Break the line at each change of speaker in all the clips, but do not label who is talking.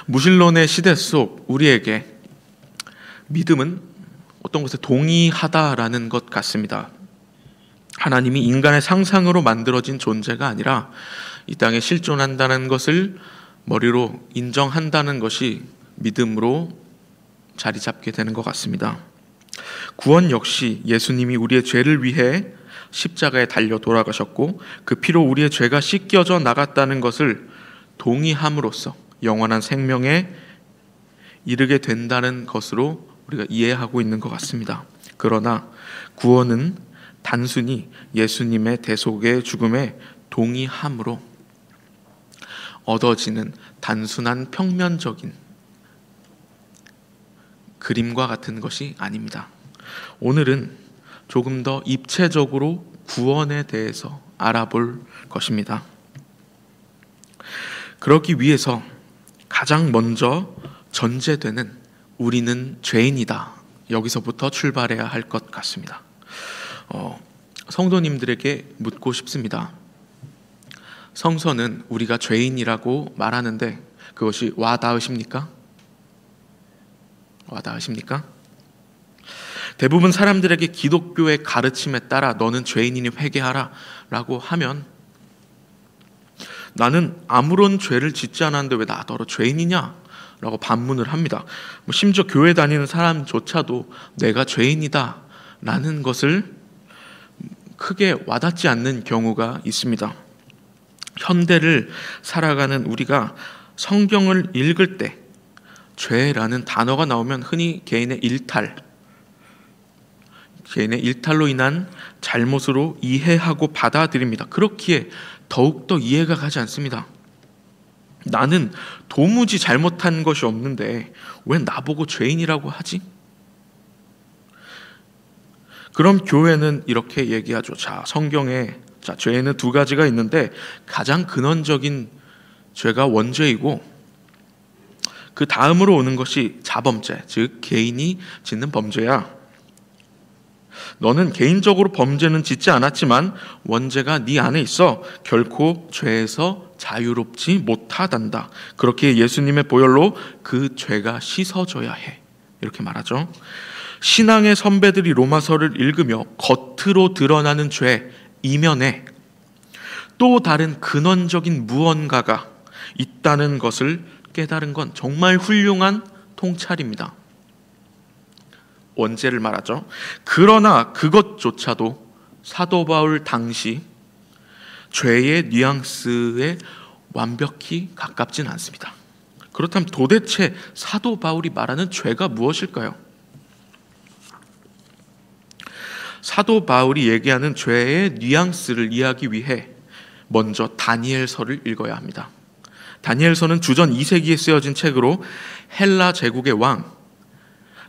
무신론의 시대 속 우리에게 믿음은 어떤 것에 동의하다라는 것 같습니다. 하나님이 인간의 상상으로 만들어진 존재가 아니라 이 땅에 실존한다는 것을 머리로 인정한다는 것이 믿음으로 자리 잡게 되는 것 같습니다. 구원 역시 예수님이 우리의 죄를 위해 십자가에 달려 돌아가셨고 그 피로 우리의 죄가 씻겨져 나갔다는 것을 동의함으로써 영원한 생명에 이르게 된다는 것으로 우리가 이해하고 있는 것 같습니다. 그러나 구원은 단순히 예수님의 대속의 죽음에 동의함으로 얻어지는 단순한 평면적인 그림과 같은 것이 아닙니다. 오늘은 조금 더 입체적으로 구원에 대해서 알아볼 것입니다. 그러기 위해서 가장 먼저 전제되는 우리는 죄인이다. 여기서부터 출발해야 할 것 같습니다. 성도님들에게 묻고 싶습니다. 성서는 우리가 죄인이라고 말하는데 그것이 와닿으십니까? 와닿으십니까? 대부분 사람들에게 기독교의 가르침에 따라 너는 죄인이니 회개하라 라고 하면 나는 아무런 죄를 짓지 않았는데 왜 나더러 죄인이냐? 라고 반문을 합니다. 심지어 교회 다니는 사람조차도 내가 죄인이다 라는 것을 크게 와닿지 않는 경우가 있습니다. 현대를 살아가는 우리가 성경을 읽을 때 죄라는 단어가 나오면 흔히 개인의 일탈로 인한 잘못으로 이해하고 받아들입니다. 그렇기에 더욱더 이해가 가지 않습니다. 나는 도무지 잘못한 것이 없는데 왜 나보고 죄인이라고 하지? 그럼 교회는 이렇게 얘기하죠. 성경에 죄는 두 가지가 있는데 가장 근원적인 죄가 원죄이고 그 다음으로 오는 것이 자범죄, 즉 개인이 짓는 범죄야. 너는 개인적으로 범죄는 짓지 않았지만 원죄가 네 안에 있어 결코 죄에서 자유롭지 못하단다. 그렇게 예수님의 보혈로 그 죄가 씻어져야 해. 이렇게 말하죠. 신앙의 선배들이 로마서를 읽으며 겉으로 드러나는 죄 이면에 또 다른 근원적인 무언가가 있다는 것을 깨달은 건 정말 훌륭한 통찰입니다. 원죄를 말하죠. 그러나 그것조차도 사도 바울 당시 죄의 뉘앙스에 완벽히 가깝진 않습니다. 그렇다면 도대체 사도 바울이 말하는 죄가 무엇일까요? 사도 바울이 얘기하는 죄의 뉘앙스를 이해하기 위해 먼저 다니엘서를 읽어야 합니다. 다니엘서는 주전 2세기에 쓰여진 책으로 헬라 제국의 왕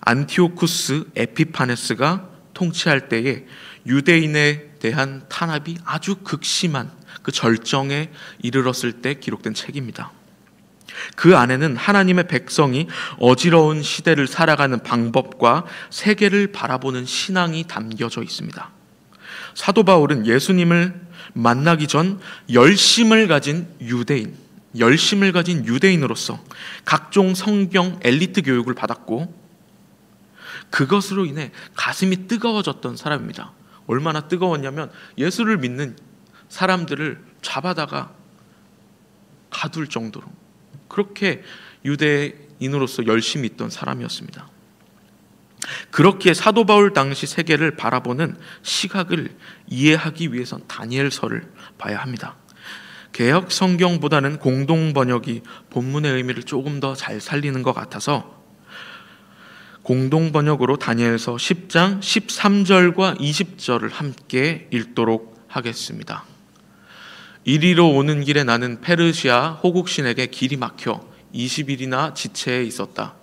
안티오쿠스 에피파네스가 통치할 때에 유대인에 대한 탄압이 아주 극심한 그 절정에 이르렀을 때 기록된 책입니다. 그 안에는 하나님의 백성이 어지러운 시대를 살아가는 방법과 세계를 바라보는 신앙이 담겨져 있습니다. 사도 바울은 예수님을 만나기 전 열심을 가진 유대인으로서 각종 성경 엘리트 교육을 받았고 그것으로 인해 가슴이 뜨거워졌던 사람입니다. 얼마나 뜨거웠냐면 예수를 믿는 사람들을 잡아다가 가둘 정도로 그렇게 유대인으로서 열심히 있던 사람이었습니다. 그렇기에 사도 바울 당시 세계를 바라보는 시각을 이해하기 위해선 다니엘서를 봐야 합니다. 개역 성경보다는 공동 번역이 본문의 의미를 조금 더 잘 살리는 것 같아서 공동 번역으로 다니엘서 10장 13절과 20절을 함께 읽도록 하겠습니다. 이리로 오는 길에 나는 페르시아 호국신에게 길이 막혀 20일이나 지체해 있었다.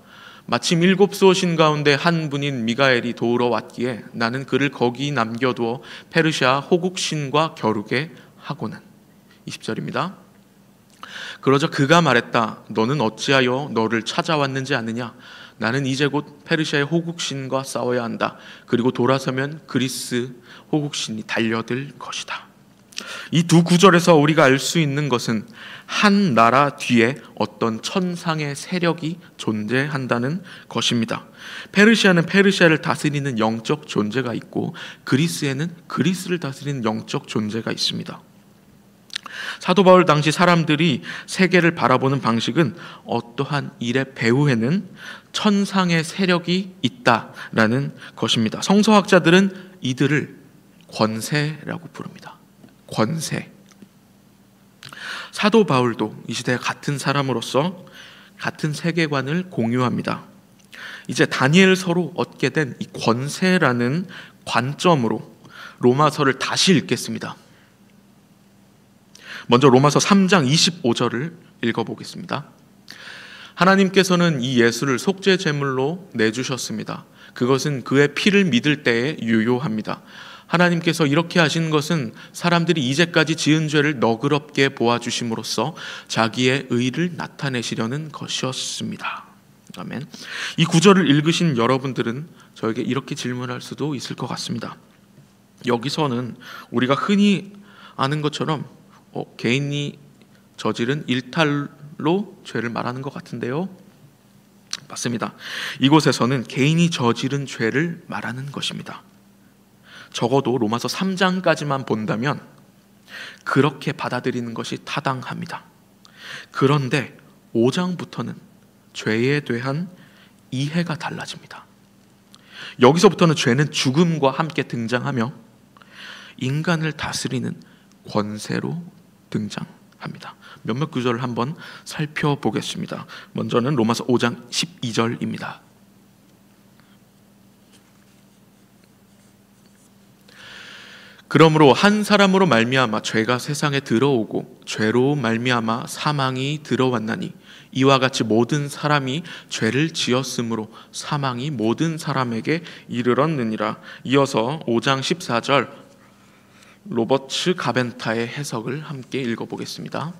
마침 7수호신 가운데 한 분인 미가엘이 도우러 왔기에 나는 그를 거기 남겨두어 페르시아 호국신과 겨루게 하고는 20절입니다. 그러자 그가 말했다. 너는 어찌하여 너를 찾아왔는지 아느냐? 나는 이제 곧 페르시아의 호국신과 싸워야 한다. 그리고 돌아서면 그리스 호국신이 달려들 것이다. 이 두 구절에서 우리가 알 수 있는 것은 한 나라 뒤에 어떤 천상의 세력이 존재한다는 것입니다. 페르시아는 페르시아를 다스리는 영적 존재가 있고 그리스에는 그리스를 다스리는 영적 존재가 있습니다. 사도 바울 당시 사람들이 세계를 바라보는 방식은 어떠한 일의 배후에는 천상의 세력이 있다라는 것입니다. 성서학자들은 이들을 권세라고 부릅니다. 권세. 사도 바울도 이 시대의 같은 사람으로서 같은 세계관을 공유합니다. 이제 다니엘서로 얻게 된 이 권세라는 관점으로 로마서를 다시 읽겠습니다. 먼저 로마서 3장 25절을 읽어보겠습니다. 하나님께서는 이 예수를 속죄 제물로 내주셨습니다. 그것은 그의 피를 믿을 때에 유효합니다. 하나님께서 이렇게 하신 것은 사람들이 이제까지 지은 죄를 너그럽게 보아주심으로써 자기의 의를 나타내시려는 것이었습니다. 아멘. 이 구절을 읽으신 여러분들은 저에게 이렇게 질문할 수도 있을 것 같습니다. 여기서는 우리가 흔히 아는 것처럼 개인이 저지른 일탈로 죄를 말하는 것 같은데요. 맞습니다. 이곳에서는 개인이 저지른 죄를 말하는 것입니다. 적어도 로마서 3장까지만 본다면 그렇게 받아들이는 것이 타당합니다. 그런데 5장부터는 죄에 대한 이해가 달라집니다. 여기서부터는 죄는 죽음과 함께 등장하며 인간을 다스리는 권세로 등장합니다. 몇몇 구절을 한번 살펴보겠습니다. 먼저는 로마서 5장 12절입니다. 그러므로 한 사람으로 말미암아 죄가 세상에 들어오고 죄로 말미암아 사망이 들어왔나니 이와 같이 모든 사람이 죄를 지었으므로 사망이 모든 사람에게 이르렀느니라. 이어서 5장 14절 로버츠 가벤타의 해석을 함께 읽어보겠습니다.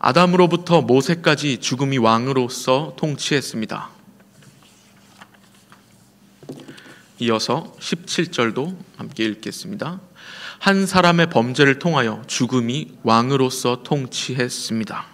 아담으로부터 모세까지 죽음이 왕으로서 통치했습니다. 이어서 17절도 함께 읽겠습니다. 한 사람의 범죄를 통하여 죽음이 왕으로서 통치했습니다.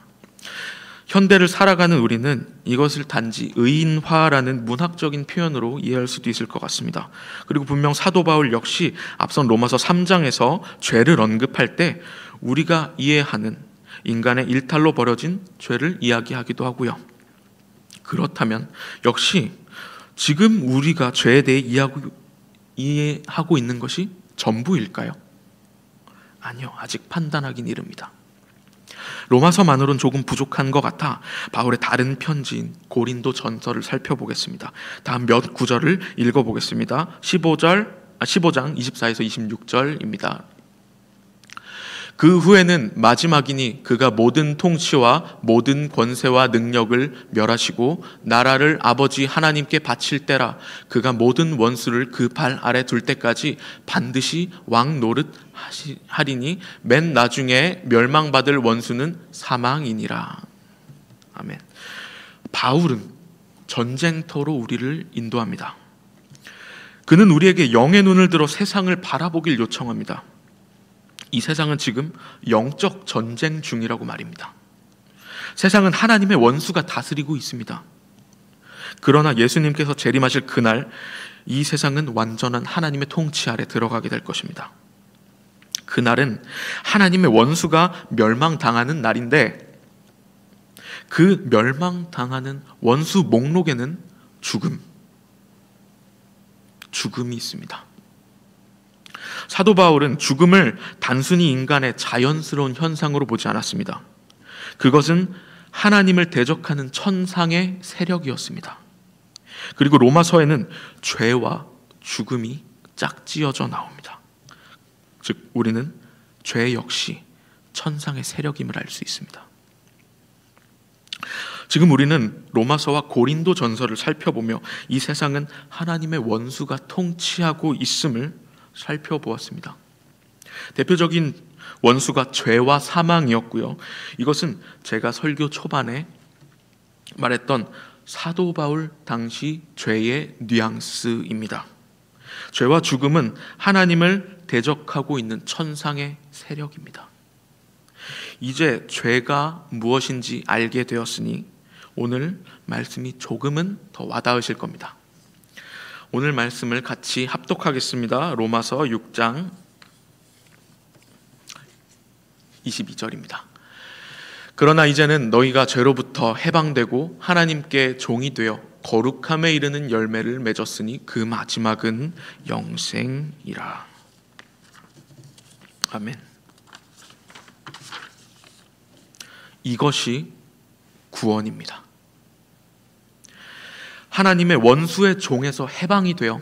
현대를 살아가는 우리는 이것을 단지 의인화라는 문학적인 표현으로 이해할 수도 있을 것 같습니다. 그리고 분명 사도 바울 역시 앞선 로마서 3장에서 죄를 언급할 때 우리가 이해하는 인간의 일탈로 벌어진 죄를 이야기하기도 하고요. 그렇다면 역시 지금 우리가 죄에 대해 이해하고 있는 것이 전부일까요? 아니요, 아직 판단하긴 이릅니다. 로마서만으로는 조금 부족한 것 같아 바울의 다른 편지인 고린도 전서를 살펴보겠습니다. 다음 몇 구절을 읽어보겠습니다. 15장 24에서 26절입니다. 그 후에는 마지막이니 그가 모든 통치와 모든 권세와 능력을 멸하시고 나라를 아버지 하나님께 바칠 때라. 그가 모든 원수를 그 발 아래 둘 때까지 반드시 왕 노릇 하리니 맨 나중에 멸망받을 원수는 사망이니라. 아멘. 바울은 전쟁터로 우리를 인도합니다. 그는 우리에게 영의 눈을 들어 세상을 바라보길 요청합니다. 이 세상은 지금 영적 전쟁 중이라고 말입니다. 세상은 하나님의 원수가 다스리고 있습니다. 그러나 예수님께서 재림하실 그날 이 세상은 완전한 하나님의 통치 아래 들어가게 될 것입니다. 그날은 하나님의 원수가 멸망당하는 날인데 그 멸망당하는 원수 목록에는 죽음이 있습니다. 사도 바울은 죽음을 단순히 인간의 자연스러운 현상으로 보지 않았습니다. 그것은 하나님을 대적하는 천상의 세력이었습니다. 그리고 로마서에는 죄와 죽음이 짝지어져 나옵니다. 즉 우리는 죄 역시 천상의 세력임을 알 수 있습니다. 지금 우리는 로마서와 고린도 전서를 살펴보며 이 세상은 하나님의 원수가 통치하고 있음을 살펴보았습니다. 대표적인 원수가 죄와 사망이었고요. 이것은 제가 설교 초반에 말했던 사도 바울 당시 죄의 뉘앙스입니다. 죄와 죽음은 하나님을 대적하고 있는 천상의 세력입니다. 이제 죄가 무엇인지 알게 되었으니 오늘 말씀이 조금은 더 와닿으실 겁니다. 오늘 말씀을 같이 합독하겠습니다. 로마서 6장 22절입니다. 그러나 이제는 너희가 죄로부터 해방되고 하나님께 종이 되어 거룩함에 이르는 열매를 맺었으니 그 마지막은 영생이라. 아멘. 이것이 구원입니다. 하나님의 원수의 종에서 해방이 되어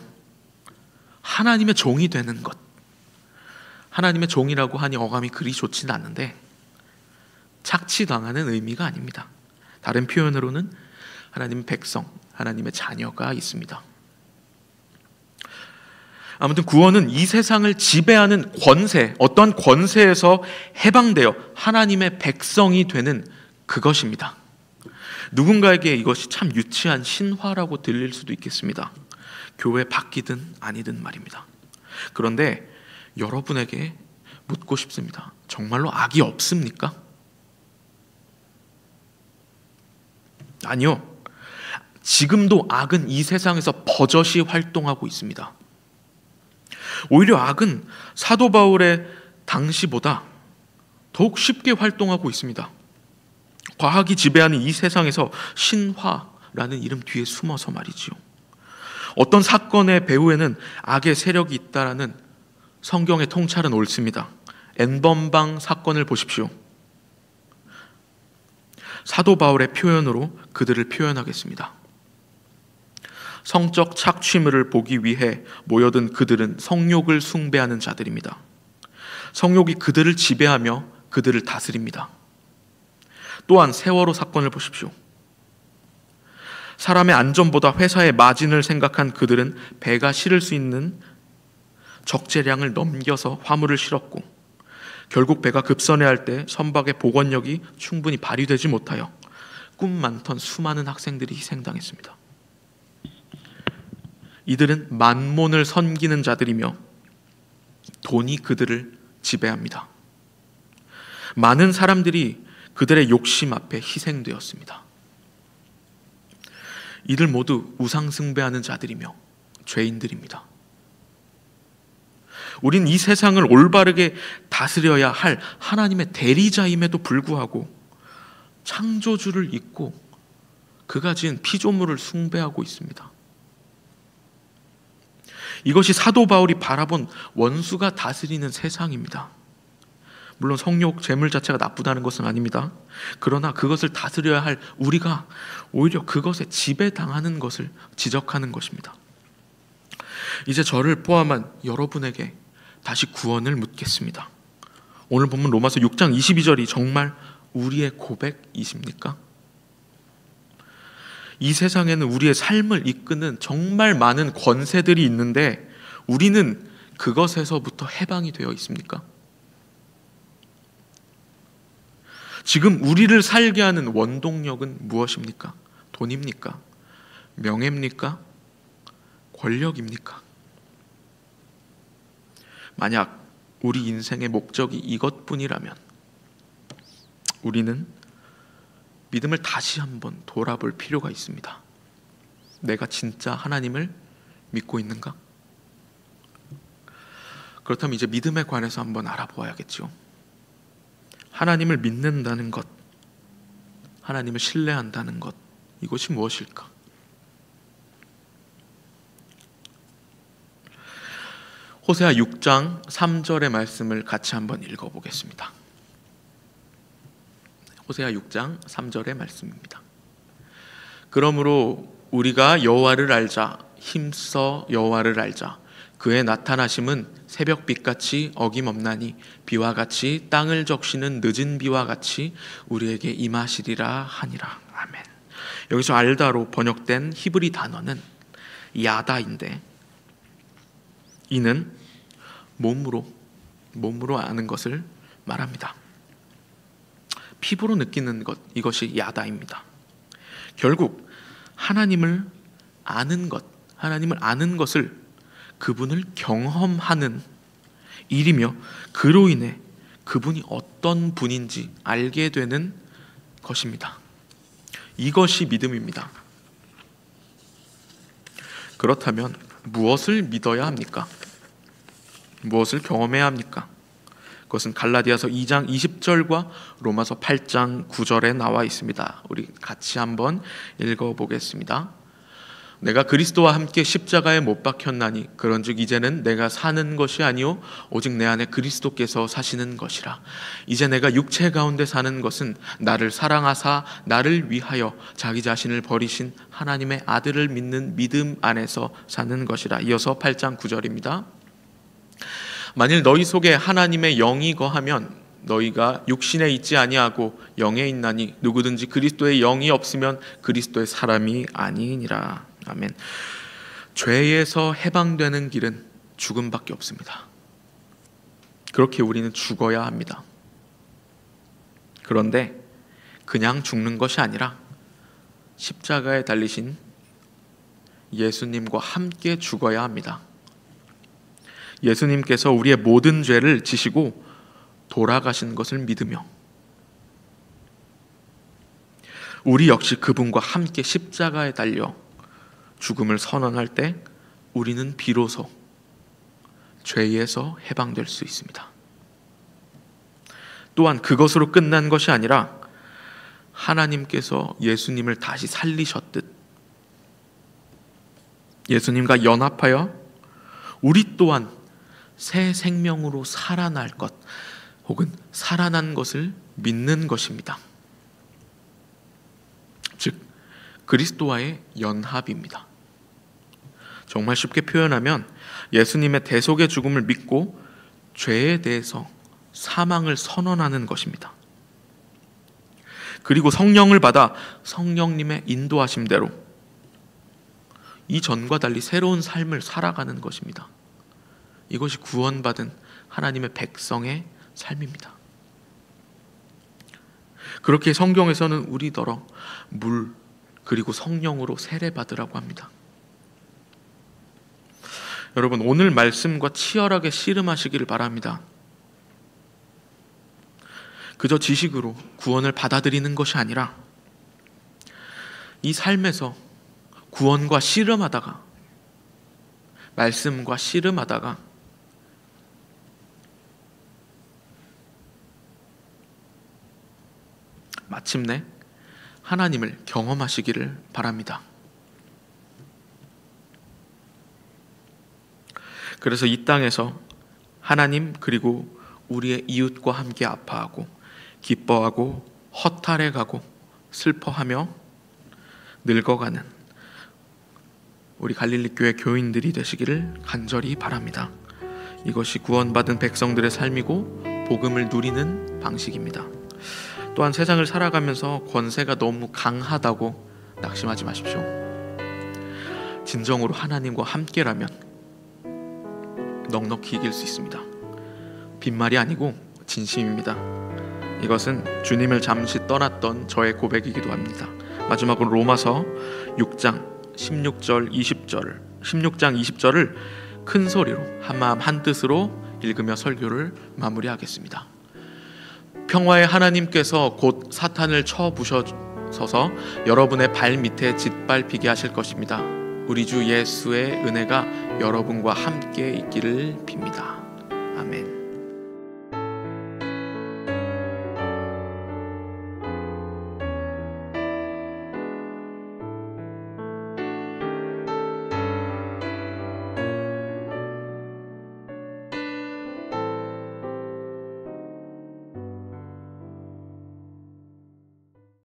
하나님의 종이 되는 것. 하나님의 종이라고 하니 어감이 그리 좋지는 않은데 착취당하는 의미가 아닙니다. 다른 표현으로는 하나님의 백성, 하나님의 자녀가 있습니다. 아무튼 구원은 이 세상을 지배하는 권세, 어떤 권세에서 해방되어 하나님의 백성이 되는 그것입니다. 누군가에게 이것이 참 유치한 신화라고 들릴 수도 있겠습니다. 교회 밖이든 아니든 말입니다. 그런데 여러분에게 묻고 싶습니다. 정말로 악이 없습니까? 아니요. 지금도 악은 이 세상에서 버젓이 활동하고 있습니다. 오히려 악은 사도 바울의 당시보다 더욱 쉽게 활동하고 있습니다. 과학이 지배하는 이 세상에서 신화라는 이름 뒤에 숨어서 말이지요. 어떤 사건의 배후에는 악의 세력이 있다라는 성경의 통찰은 옳습니다. N번방 사건을 보십시오. 사도 바울의 표현으로 그들을 표현하겠습니다. 성적 착취물을 보기 위해 모여든 그들은 성욕을 숭배하는 자들입니다. 성욕이 그들을 지배하며 그들을 다스립니다. 또한 세월호 사건을 보십시오. 사람의 안전보다 회사의 마진을 생각한 그들은 배가 실을 수 있는 적재량을 넘겨서 화물을 실었고 결국 배가 급선회할 때 선박의 복원력이 충분히 발휘되지 못하여 꿈 많던 수많은 학생들이 희생당했습니다. 이들은 만몬을 섬기는 자들이며 돈이 그들을 지배합니다. 많은 사람들이 그들의 욕심 앞에 희생되었습니다. 이들 모두 우상숭배하는 자들이며 죄인들입니다. 우린 이 세상을 올바르게 다스려야 할 하나님의 대리자임에도 불구하고 창조주를 잊고 그가 지은 피조물을 숭배하고 있습니다. 이것이 사도 바울이 바라본 원수가 다스리는 세상입니다. 물론 성욕, 재물 자체가 나쁘다는 것은 아닙니다. 그러나 그것을 다스려야 할 우리가 오히려 그것에 지배당하는 것을 지적하는 것입니다. 이제 저를 포함한 여러분에게 다시 구원을 묻겠습니다. 오늘 본문 로마서 6장 22절이 정말 우리의 고백이십니까? 이 세상에는 우리의 삶을 이끄는 정말 많은 권세들이 있는데 우리는 그것에서부터 해방이 되어 있습니까? 지금 우리를 살게 하는 원동력은 무엇입니까? 돈입니까? 명예입니까? 권력입니까? 만약 우리 인생의 목적이 이것뿐이라면 우리는 믿음을 다시 한번 돌아볼 필요가 있습니다. 내가 진짜 하나님을 믿고 있는가? 그렇다면 이제 믿음에 관해서 한번 알아보아야겠죠. 하나님을 믿는다는 것, 하나님을 신뢰한다는 것, 이것이 무엇일까? 호세아 6장 3절의 말씀을 같이 한번 읽어보겠습니다. 호세아 6장 3절의 말씀입니다. 그러므로 우리가 여호와를 알자, 힘써 여호와를 알자. 그의 나타나심은 새벽빛같이 어김없나니 비와 같이 땅을 적시는 늦은 비와 같이 우리에게 임하시리라 하니라. 아멘. 여기서 알다로 번역된 히브리 단어는 야다인데 이는 몸으로 아는 것을 말합니다. 피부로 느끼는 것, 이것이 야다입니다. 결국 하나님을 아는 것, 하나님을 아는 것을 그분을 경험하는 일이며 그로 인해 그분이 어떤 분인지 알게 되는 것입니다. 이것이 믿음입니다. 그렇다면 무엇을 믿어야 합니까? 무엇을 경험해야 합니까? 그것은 갈라디아서 2장 20절과 로마서 8장 9절에 나와 있습니다. 우리 같이 한번 읽어보겠습니다. 내가 그리스도와 함께 십자가에 못 박혔나니 그런즉 이제는 내가 사는 것이 아니요 오직 내 안에 그리스도께서 사시는 것이라. 이제 내가 육체 가운데 사는 것은 나를 사랑하사 나를 위하여 자기 자신을 버리신 하나님의 아들을 믿는 믿음 안에서 사는 것이라. 이어서 8장 9절입니다. 만일 너희 속에 하나님의 영이 거하면 너희가 육신에 있지 아니하고 영에 있나니 누구든지 그리스도의 영이 없으면 그리스도의 사람이 아니니라. 아멘. 죄에서 해방되는 길은 죽음밖에 없습니다. 그렇게 우리는 죽어야 합니다. 그런데 그냥 죽는 것이 아니라 십자가에 달리신 예수님과 함께 죽어야 합니다. 예수님께서 우리의 모든 죄를 지시고 돌아가신 것을 믿으며 우리 역시 그분과 함께 십자가에 달려 죽음을 선언할 때 우리는 비로소 죄에서 해방될 수 있습니다. 또한 그것으로 끝난 것이 아니라 하나님께서 예수님을 다시 살리셨듯 예수님과 연합하여 우리 또한 새 생명으로 살아날 것 혹은 살아난 것을 믿는 것입니다. 즉 그리스도와의 연합입니다. 정말 쉽게 표현하면 예수님의 대속의 죽음을 믿고 죄에 대해서 사망을 선언하는 것입니다. 그리고 성령을 받아 성령님의 인도하심대로 이전과 달리 새로운 삶을 살아가는 것입니다. 이것이 구원받은 하나님의 백성의 삶입니다. 그렇게 성경에서는 우리더러 물 그리고 성령으로 세례받으라고 합니다. 여러분, 오늘 말씀과 치열하게 씨름하시기를 바랍니다. 그저 지식으로 구원을 받아들이는 것이 아니라 이 삶에서 구원과 씨름하다가 말씀과 씨름하다가 마침내 하나님을 경험하시기를 바랍니다. 그래서 이 땅에서 하나님 그리고 우리의 이웃과 함께 아파하고 기뻐하고 허탈해가고 슬퍼하며 늙어가는 우리 갈릴리 교회 교인들이 되시기를 간절히 바랍니다. 이것이 구원받은 백성들의 삶이고 복음을 누리는 방식입니다. 또한 세상을 살아가면서 권세가 너무 강하다고 낙심하지 마십시오. 진정으로 하나님과 함께라면 넉넉히 이길 수 있습니다. 빈말이 아니고 진심입니다. 이것은 주님을 잠시 떠났던 저의 고백이기도 합니다. 마지막으로 로마서 6장 16절 20절을 큰 소리로 한마음 한뜻으로 읽으며 설교를 마무리하겠습니다. 평화의 하나님께서 곧 사탄을 쳐 부셔서서 여러분의 발 밑에 짓밟히게 하실 것입니다. 우리 주 예수의 은혜가 여러분과 함께 있기를 빕니다.